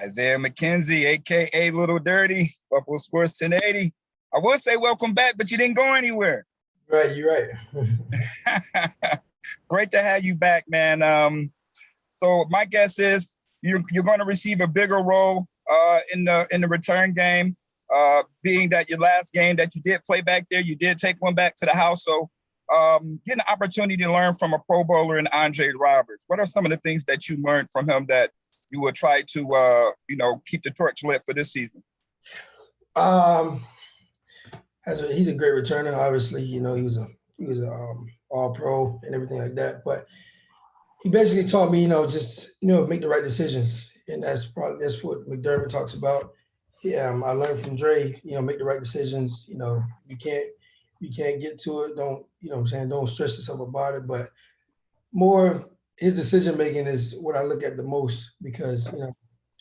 Isaiah McKenzie, a.k.a. Little Dirty, Buffalo Sports 1080. I would say welcome back, but you didn't go anywhere. Right, you're right. Great to have you back, man. So my guess is you're going to receive a bigger role in the return game, being that your last game that you did play back there, you did take one back to the house. So getting an opportunity to learn from a Pro Bowler in Andre Roberts. What are some of the things that you learned from him that you will try to keep the torch lit for this season? He's a great returner. Obviously, he was a all pro and everything like that. But he basically taught me, just make the right decisions, and that's what McDermott talks about. Yeah, I learned from Dre. Make the right decisions. You can't get to it. Don't what I'm saying? Don't stress yourself about it. But more of his decision making is what I look at the most because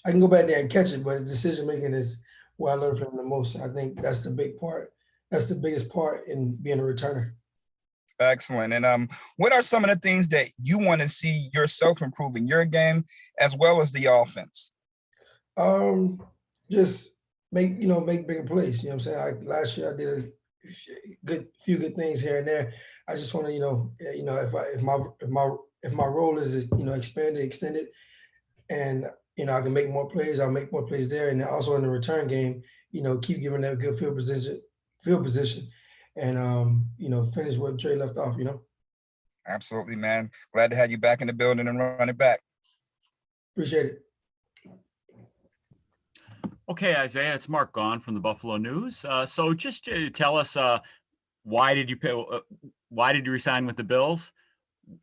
I can go back there and catch it, but his decision making is what I learned from him the most. I think that's the big part. That's the biggest part in being a returner. Excellent. And what are some of the things that you want to see yourself improving your game as well as the offense? Just make bigger plays. You know what I'm saying? Last year I did a few good things here and there. I just want to, if my role is expanded, extended, and I can make more plays, I'll make more plays there, and also in the return game, keep giving that good field position, and finish what Trey left off. Absolutely, man. Glad to have you back in the building and run it back. Appreciate it. Okay, Isaiah, it's Mark Gaughan from the Buffalo News. So just to tell us, why did you resign with the Bills?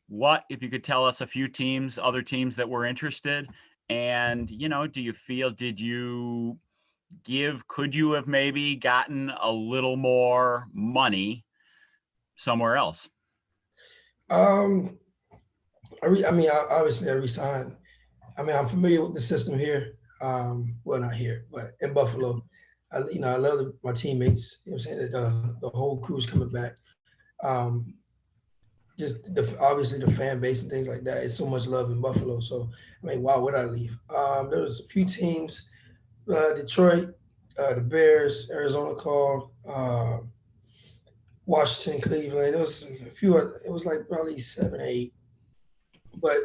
What, if you could tell us a few other teams that were interested, and do you feel could you have maybe gotten a little more money somewhere else? Obviously I resigned. I'm familiar with the system here. Well, not here, but in Buffalo. I love my teammates. I'm saying that the whole crew's coming back. Just obviously the fan base and things like that. It's so much love in Buffalo. So why would I leave? There was a few teams, Detroit, the Bears, Arizona called, Washington, Cleveland. There was a few. It was like probably 7 or 8. But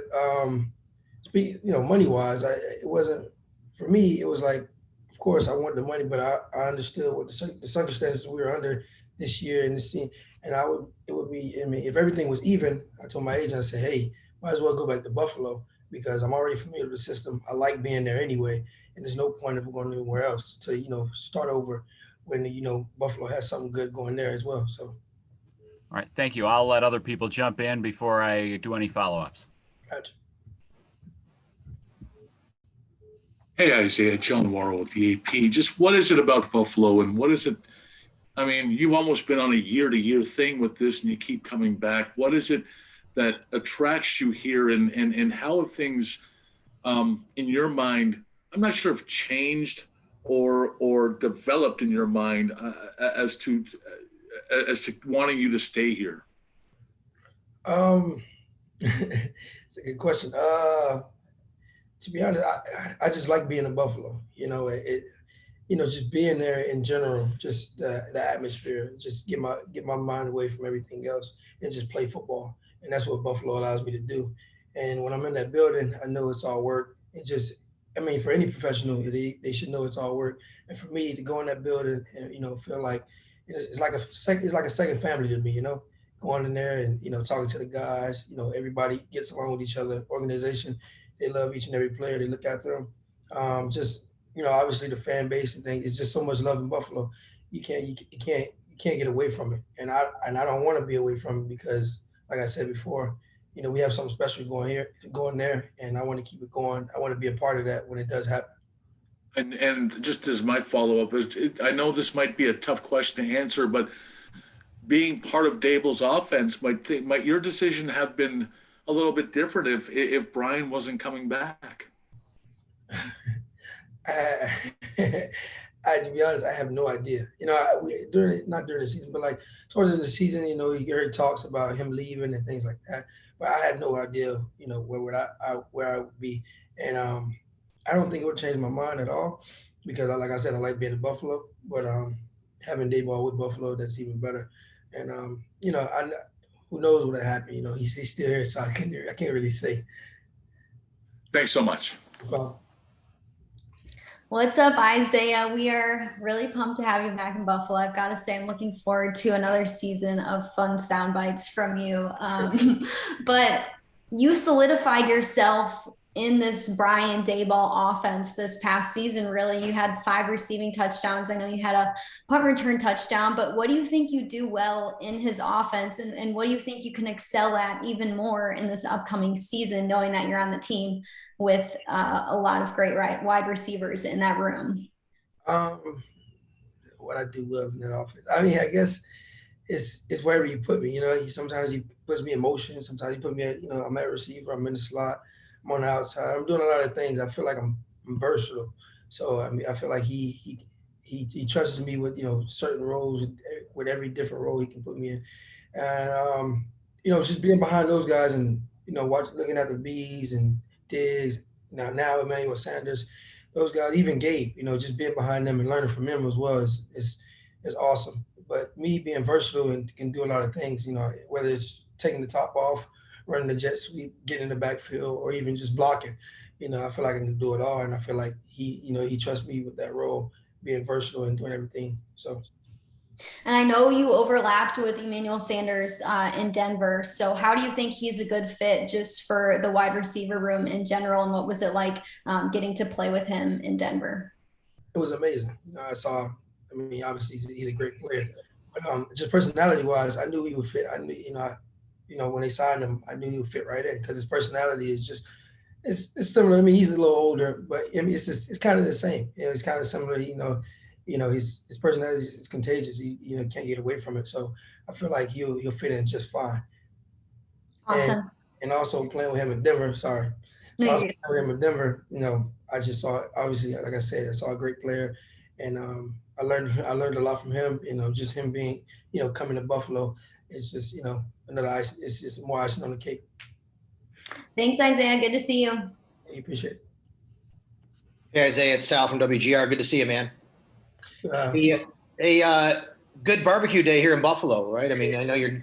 money wise, it wasn't for me. It was like, of course, I wanted the money, but I understood what the circumstances we were under this year and this scene. And it would be, if everything was even, I told my agent, I said, hey, might as well go back to Buffalo because I'm already familiar with the system. I like being there anyway, and there's no point of going anywhere else to, start over when, Buffalo has something good going there as well. So. All right, thank you. I'll let other people jump in before I do any follow-ups. Gotcha. Hey, Isaiah, John Warren with the AP. Just what is it about Buffalo, and what is it? You've almost been on a year-to-year thing with this, and you keep coming back. What is it that attracts you here, and how have things, in your mind, I'm not sure if changed or developed in your mind as to wanting you to stay here? It's a good question. To be honest, I just like being in Buffalo. Just being there in general, just the atmosphere, just get my mind away from everything else and just play football. And that's what Buffalo allows me to do. And when I'm in that building, I know it's all work. For any professional, they should know it's all work. And for me to go in that building and feel like it's like a second family to me. Going in there and talking to the guys. Everybody gets along with each other. Organization, they love each and every player. They look after them. Obviously the fan base and things. It's just so much love in Buffalo. You can't get away from it. And I don't want to be away from it because, like I said before, we have something special going there, and I want to keep it going. I want to be a part of that when it does happen. And just as my follow-up I know this might be a tough question to answer, but being part of Dable's offense, might your decision have been a little bit different if Brian wasn't coming back? To be honest, I have no idea. Not during the season, but like towards the season, you heard talks about him leaving and things like that. But I had no idea, where I would be. And I don't think it would change my mind at all because, like I said, I like being in Buffalo. But having Dayball with Buffalo, that's even better. And who knows what happened? He's still here, so I can't really say. Thanks so much. Well, What's up, Isaiah? We are really pumped to have you back in Buffalo. I've got to say, I'm looking forward to another season of fun sound bites from you. But you solidified yourself in this Brian Dayball offense this past season, really. You had 5 receiving touchdowns. I know you had a punt return touchdown, but what do you think you do well in his offense? And what do you think you can excel at even more in this upcoming season, knowing that you're on the team with a lot of great wide receivers in that room? what I do well in that offense. I mean, I guess it's wherever you put me. Sometimes he puts me in motion. Sometimes he put me at, I'm at receiver. I'm in the slot. I'm on the outside. I'm doing a lot of things. I feel like I'm versatile. So I mean, I feel like he trusts me with certain roles, with every different role he can put me in, and just being behind those guys and looking at the B's and Diggs now Emmanuel Sanders, those guys, even Gabe, just being behind them and learning from him as well is awesome. But me being versatile and can do a lot of things, whether it's taking the top off, running the jet sweep, getting in the backfield, or even just blocking, I feel like I can do it all, and I feel like he trusts me with that role, being versatile and doing everything. So. And I know you overlapped with Emmanuel Sanders in Denver. So how do you think he's a good fit just for the wide receiver room in general? And what was it like getting to play with him in Denver? It was amazing. Obviously he's a great player, but just personality wise, I knew he would fit. I knew, when they signed him, I knew he would fit right in because his personality is just, it's similar. I mean, he's a little older, but I mean, it's kind of the same. It's kind of similar. His personality is contagious. He can't get away from it. So I feel like he'll fit in just fine. Awesome. And also playing with him in Denver. Sorry. So also playing with him in Denver. I just saw, obviously, like I said, I saw a great player, and I learned a lot from him. Just him being coming to Buffalo. It's just another ice. It's just more icing on the cake. Thanks, Isaiah. Good to see you. I appreciate it. Hey, Isaiah, it's Sal from WGR. Good to see you, man. A good barbecue day here in Buffalo, right? I mean, I know you're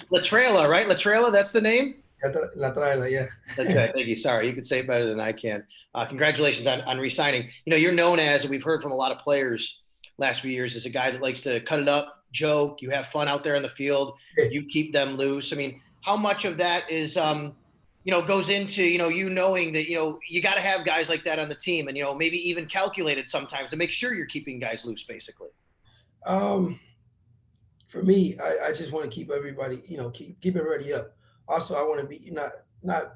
La Trela, right? La Trela, that's the name? La Trela, yeah. That's right. Thank you. Sorry, you could say it better than I can. Congratulations on re-signing. You're known as, and we've heard from a lot of players last few years, as a guy that likes to cut it up, joke, you have fun out there in the field, you keep them loose. I mean, how much of that is goes into, you knowing that, you got to have guys like that on the team and, maybe even calculated sometimes to make sure you're keeping guys loose, basically? For me, I just want to keep everybody, keep everybody up. Also, I want to be not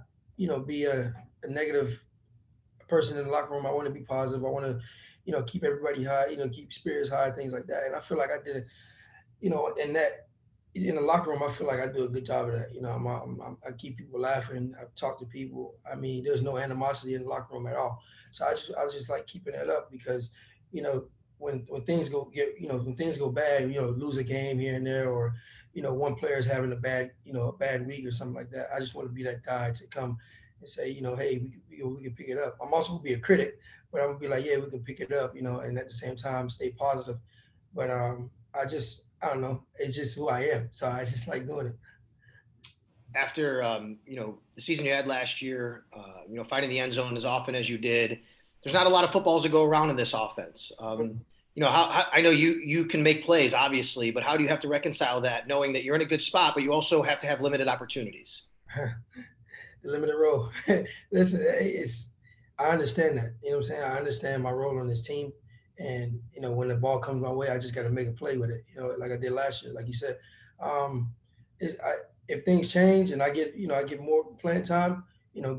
be a negative person in the locker room. I want to be positive. I want to, keep everybody high, keep spirits high, things like that. And I feel like I did, in the locker room, I feel like I do a good job of that. I keep people laughing. I talk to people. I mean, there's no animosity in the locker room at all. So I just like keeping that up because, when things go when things go bad, lose a game here and there, or one player's having a bad week or something like that. I just want to be that guy to come and say, hey, we can pick it up. I'm also gonna be a critic, but I'm gonna be like, yeah, we can pick it up, and at the same time stay positive. But I don't know. It's just who I am. So I just like doing it. After, the season you had last year, finding the end zone as often as you did, there's not a lot of footballs to go around in this offense. How I know you can make plays, obviously, but how do you have to reconcile that, knowing that you're in a good spot, but you also have to have limited opportunities? The limited role. Listen, I understand that. You know what I'm saying? I understand my role on this team. And, when the ball comes my way, I just got to make a play with it, like I did last year, like you said. If things change and I get more playing time,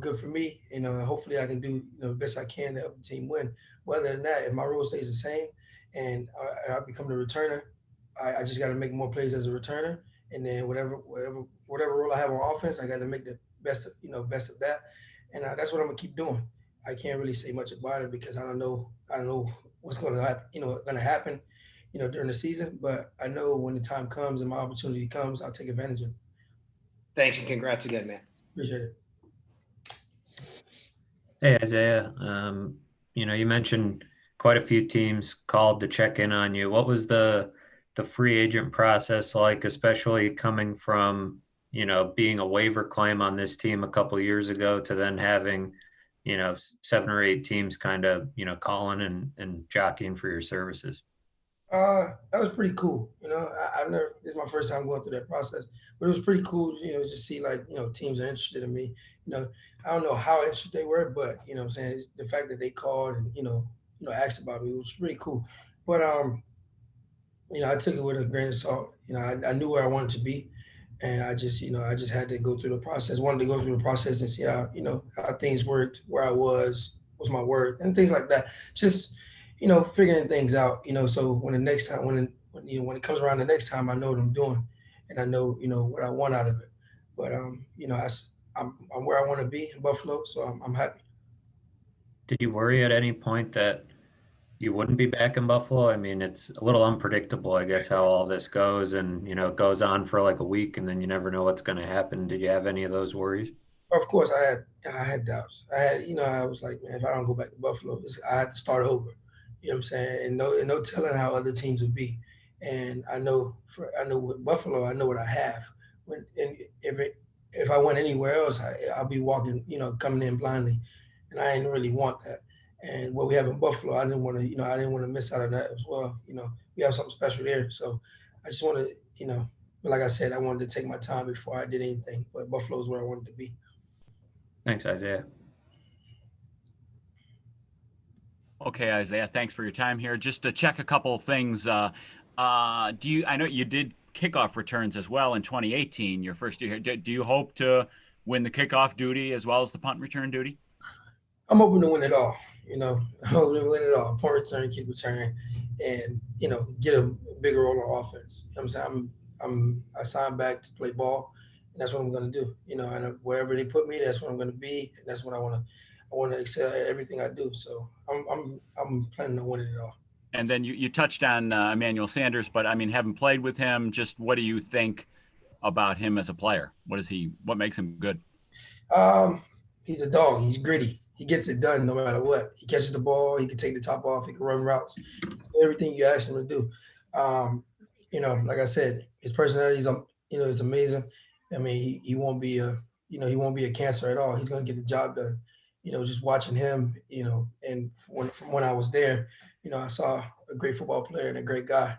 good for me. Hopefully I can do the best I can to help the team win. Other than that, if my role stays the same and I become the returner, I just got to make more plays as a returner. And then whatever role I have on offense, I got to make the best of that. And that's what I'm gonna keep doing. I can't really say much about it because I don't know what's going to happen, during the season. But I know when the time comes and my opportunity comes, I'll take advantage of it. Thanks and congrats again, man. Appreciate it. Hey, Isaiah. You mentioned quite a few teams called to check in on you. What was the free agent process like, especially coming from, being a waiver claim on this team a couple of years ago to then having, 7 or 8 teams kind of, calling and jockeying for your services? That was pretty cool. I've never. This is my first time going through that process, but it was pretty cool. Just see like teams are interested in me. I don't know how interested they were, but what I'm saying the fact that they called and asked about me was pretty cool. But I took it with a grain of salt. I knew where I wanted to be, and I just had to go through the process. Wanted to go through the process and see how how things worked, where I was my word, and things like that. Just figuring things out. So when the next time, when it comes around the next time, I know what I'm doing, and I know what I want out of it. But I'm where I want to be in Buffalo, so I'm happy. Did you worry at any point that you wouldn't be back in Buffalo? I mean, it's a little unpredictable, I guess, how all this goes, and it goes on for like a week, and then you never know what's going to happen. Did you have any of those worries? Of course, I had doubts. I was like, man, if I don't go back to Buffalo, I had to start over. You know what I'm saying? And no telling how other teams would be. And I know with Buffalo, I know what I have. And if I went anywhere else, I'll be walking, coming in blindly, and I didn't really want that. And what we have in Buffalo, I didn't want to miss out on that as well. We have something special there. So I just wanted, but like I said, I wanted to take my time before I did anything. But Buffalo is where I wanted to be. Thanks, Isaiah. Okay, Isaiah, thanks for your time here. Just to check a couple of things. I know you did kickoff returns as well in 2018, your first year. Do you hope to win the kickoff duty as well as the punt return duty? I'm hoping to win it all. I'm hoping to win it all. Punt return, kick return, and get a bigger role on offense. I'm saying I signed back to play ball, and that's what I'm going to do. And wherever they put me, that's what I'm going to be, and that's what I want to. I want to excel at everything I do. So I'm planning on winning it all. And then you touched on Emmanuel Sanders, but I mean, having played with him, just what do you think about him as a player? What makes him good? He's a dog. He's gritty. He gets it done no matter what. He catches the ball. He can take the top off. He can run routes. Everything you ask him to do. Like I said, his personality is amazing. I mean, he won't be he won't be a cancer at all. He's going to get the job done. Just watching him, and from when I was there, I saw a great football player and a great guy.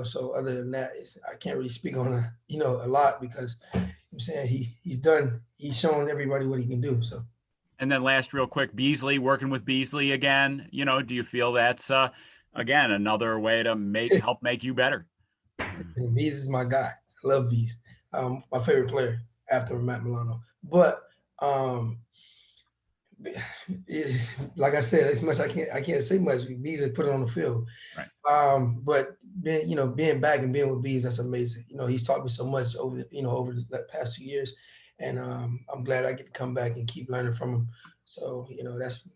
So other than that, I can't really speak on a lot because I'm saying he's shown everybody what he can do. So. And then last real quick, Beasley, working with Beasley again, do you feel that's again another way to help make you better? Bees is my guy. I love Bees. My favorite player after Matt Milano. But like I said, as much I can't say much. Bees has put it on the field. Right. But being back and being with Bees, that's amazing. He's taught me so much over the past 2 years, and I'm glad I get to come back and keep learning from him. So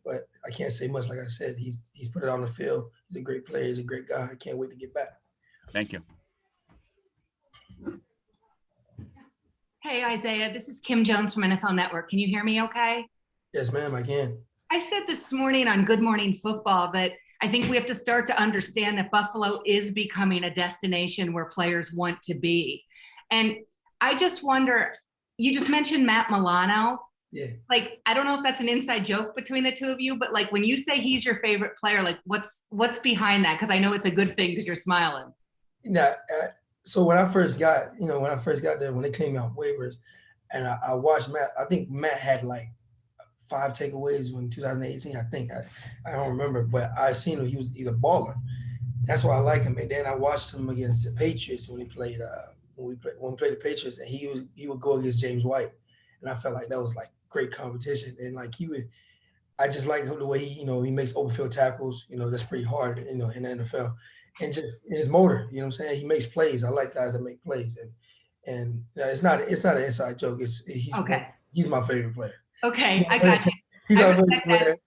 but I can't say much. Like I said, he's put it on the field. He's a great player. He's a great guy. I can't wait to get back. Thank you. Hey, Isaiah, this is Kim Jones from NFL Network. Can you hear me okay? Yes, ma'am, I can. I said this morning on Good Morning Football that I think we have to start to understand that Buffalo is becoming a destination where players want to be. And I just wonder, you just mentioned Matt Milano. Yeah. Like, I don't know if that's an inside joke between the two of you, but like when you say he's your favorite player, like what's behind that? Because I know it's a good thing because you're smiling. Yeah. So when I first got there, when they came out waivers, and I watched Matt, I think Matt had like 5 takeaways in 2018. I think I don't remember, but I seen him. He's a baller. That's why I like him. And then I watched him against the Patriots when he played when we played the Patriots, and he would go against James White, and I felt like that was like great competition. And like I just like the way he makes open field tackles. That's pretty hard. In the NFL. And just his motor, what I'm saying? He makes plays. I like guys that make plays, and it's not an inside joke. He's my favorite player. Okay, I got you. He's I our favorite player.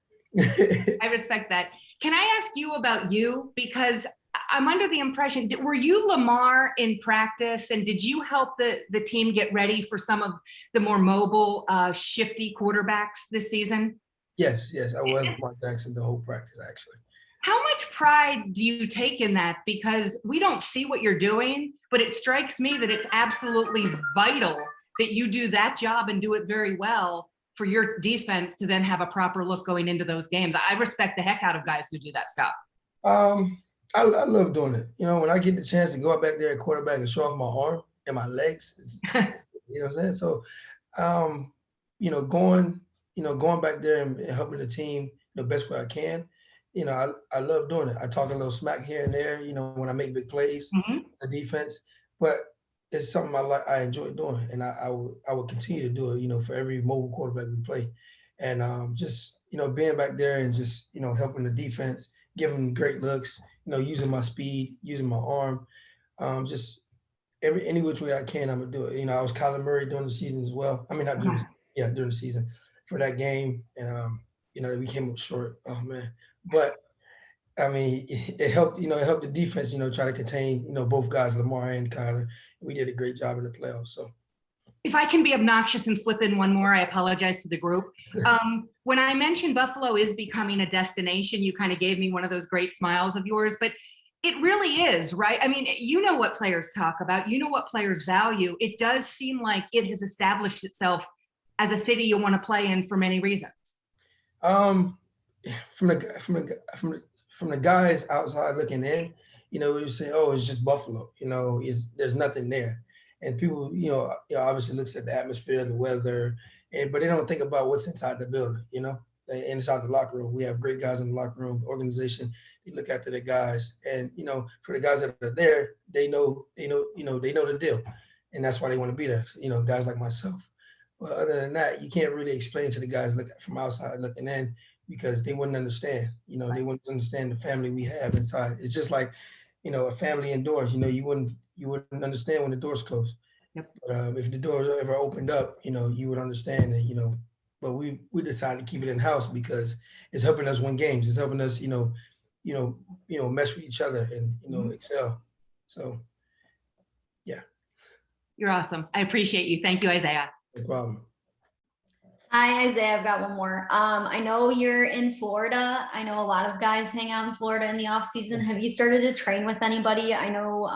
I respect that. Can I ask you about you? Because I'm under the impression, were you Lamar in practice, and did you help the team get ready for some of the more mobile, shifty quarterbacks this season? Yes, I was Mark Jackson the whole practice, actually. How much pride do you take in that? Because we don't see what you're doing, but it strikes me that it's absolutely vital that you do that job and do it very well for your defense to then have a proper look going into those games. I respect the heck out of guys who do that stuff. I love doing it. You know, when I get the chance to go out back there at quarterback and show off my arm and my legs, you know what I'm saying? So, you know, going back there and helping the team the best way I can, you know, I love doing it. I talk a little smack here and there, you know, when I make big plays, the defense, but it's something I enjoy doing, and I will continue to do it, you know, for every mobile quarterback we play, and just, you know, being back there and just, you know, helping the defense, giving them great looks, you know, using my speed, using my arm, just any which way I can, I'm gonna do it. You know, I was Kyler Murray during the season as well. I mean, not during during the season for that game, and you know, we came up short. Oh man, but I mean, it helped. You know, it helped the defense. You know, try to contain, you know, both guys, Lamar and Kyler. We did a great job in the playoffs. So, if I can be obnoxious and slip in one more, I apologize to the group. When I mentioned Buffalo is becoming a destination, you kind of gave me one of those great smiles of yours, but it really is, right? I mean, you know what players talk about, you know what players value. It does seem like it has established itself as a city you want to play in for many reasons. From the guys outside looking in, you know, we say, "Oh, it's just Buffalo." You know, there's nothing there, and people, you know, obviously looks at the atmosphere, the weather, but they don't think about what's inside the building. You know, and inside the locker room, we have great guys in the locker room. The organization, they look after the guys, and you know, for the guys that are there, they know the deal, and that's why they want to be there. You know, guys like myself. But other than that, you can't really explain to the guys from outside looking in, because they wouldn't understand. You know, they wouldn't understand the family we have inside. It's just like, you know, a family indoors. You know, you wouldn't understand when the door's closed. Yep. But if the door ever opened up, you know, you would understand it. You know, but we decided to keep it in house because it's helping us win games. It's helping us, you know, mesh with each other and, you know, excel. So, yeah. You're awesome. I appreciate you. Thank you, Isaiah. No problem. Hi, Isaiah. I've got one more. I know you're in Florida. I know a lot of guys hang out in Florida in the off season. Have you started to train with anybody? I know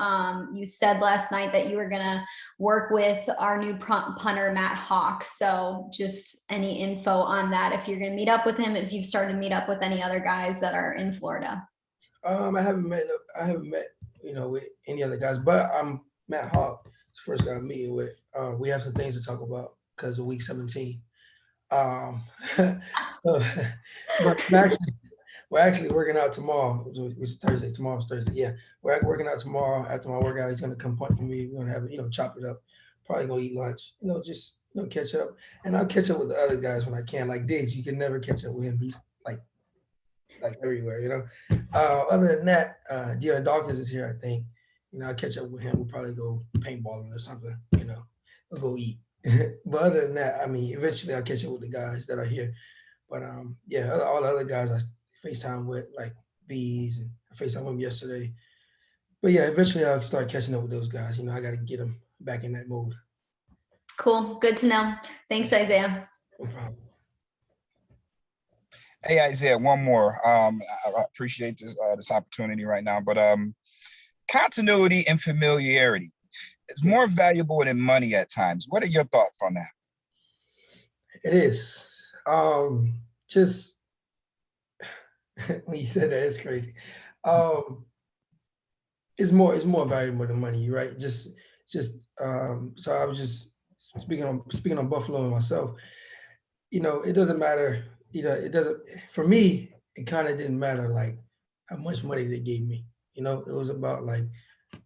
you said last night that you were going to work with our new punter, Matt Hawk. So just any info on that, if you're going to meet up with him, if you've started to meet up with any other guys that are in Florida. I haven't met, you know, with any other guys, but I'm Matt Hawk. It's the first guy I'm meeting with. We have some things to talk about because of week 17. So we're actually working out tomorrow, which is Thursday. Tomorrow's Thursday. Yeah, we're working out tomorrow. After my workout, he's gonna come punch me. We're gonna have, you know, chop it up. Probably go eat lunch. You know, just, you know, catch up. And I'll catch up with the other guys when I can. Like Diggs, you can never catch up with him. He's like everywhere. You know. Other than that, Deion Dawkins is here. I think. You know, I'll catch up with him. We'll probably go paintballing or something. You know, we'll go eat. But other than that, I mean, eventually I'll catch up with the guys that are here. But yeah, all the other guys I FaceTime with, like Bees, and I FaceTime with him yesterday. But yeah, eventually I'll start catching up with those guys. You know, I got to get them back in that mode. Cool. Good to know. Thanks, Isaiah. No problem. Hey, Isaiah, one more. I appreciate this opportunity right now, but continuity and familiarity is more valuable than money at times. What are your thoughts on that? It is. Just when you said that, it's crazy. It's more valuable than money, right? Just so I was just speaking on Buffalo and myself. You know, it doesn't matter. You know, it doesn't. For me, it kind of didn't matter like how much money they gave me. You know, it was about like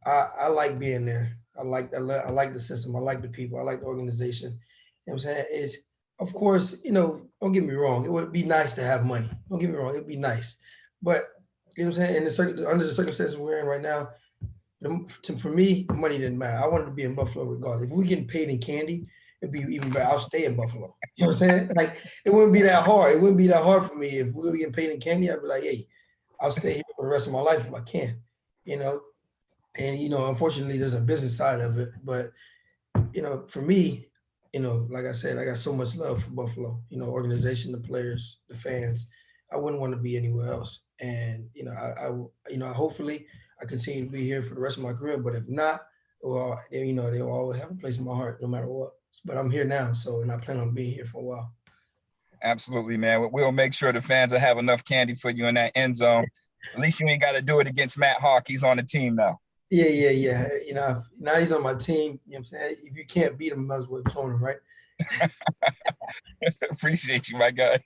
I like being there. I like the system. I like the people. I like the organization. You know what I'm saying? It's, of course, you know, don't get me wrong. It would be nice to have money. Don't get me wrong. It'd be nice. But, you know what I'm saying? Under the circumstances we're in right now, for me, money didn't matter. I wanted to be in Buffalo regardless. If we're getting paid in candy, it'd be even better. I'll stay in Buffalo. You know what I'm saying? Like, it wouldn't be that hard. It wouldn't be that hard for me. If we were getting paid in candy, I'd be like, hey, I'll stay here for the rest of my life if I can, you know? And, you know, unfortunately, there's a business side of it. But, you know, for me, you know, like I said, I got so much love for Buffalo, you know, organization, the players, the fans. I wouldn't want to be anywhere else. And, you know, hopefully I continue to be here for the rest of my career. But if not, well, you know, they'll always have a place in my heart no matter what. But I'm here now. So, and I plan on being here for a while. Absolutely, man. We'll make sure the fans will have enough candy for you in that end zone. At least you ain't got to do it against Matt Hawk. He's on the team now. Yeah. You know, now he's on my team. You know what I'm saying? If you can't beat him, you might as well join him, right? Appreciate you, my guy.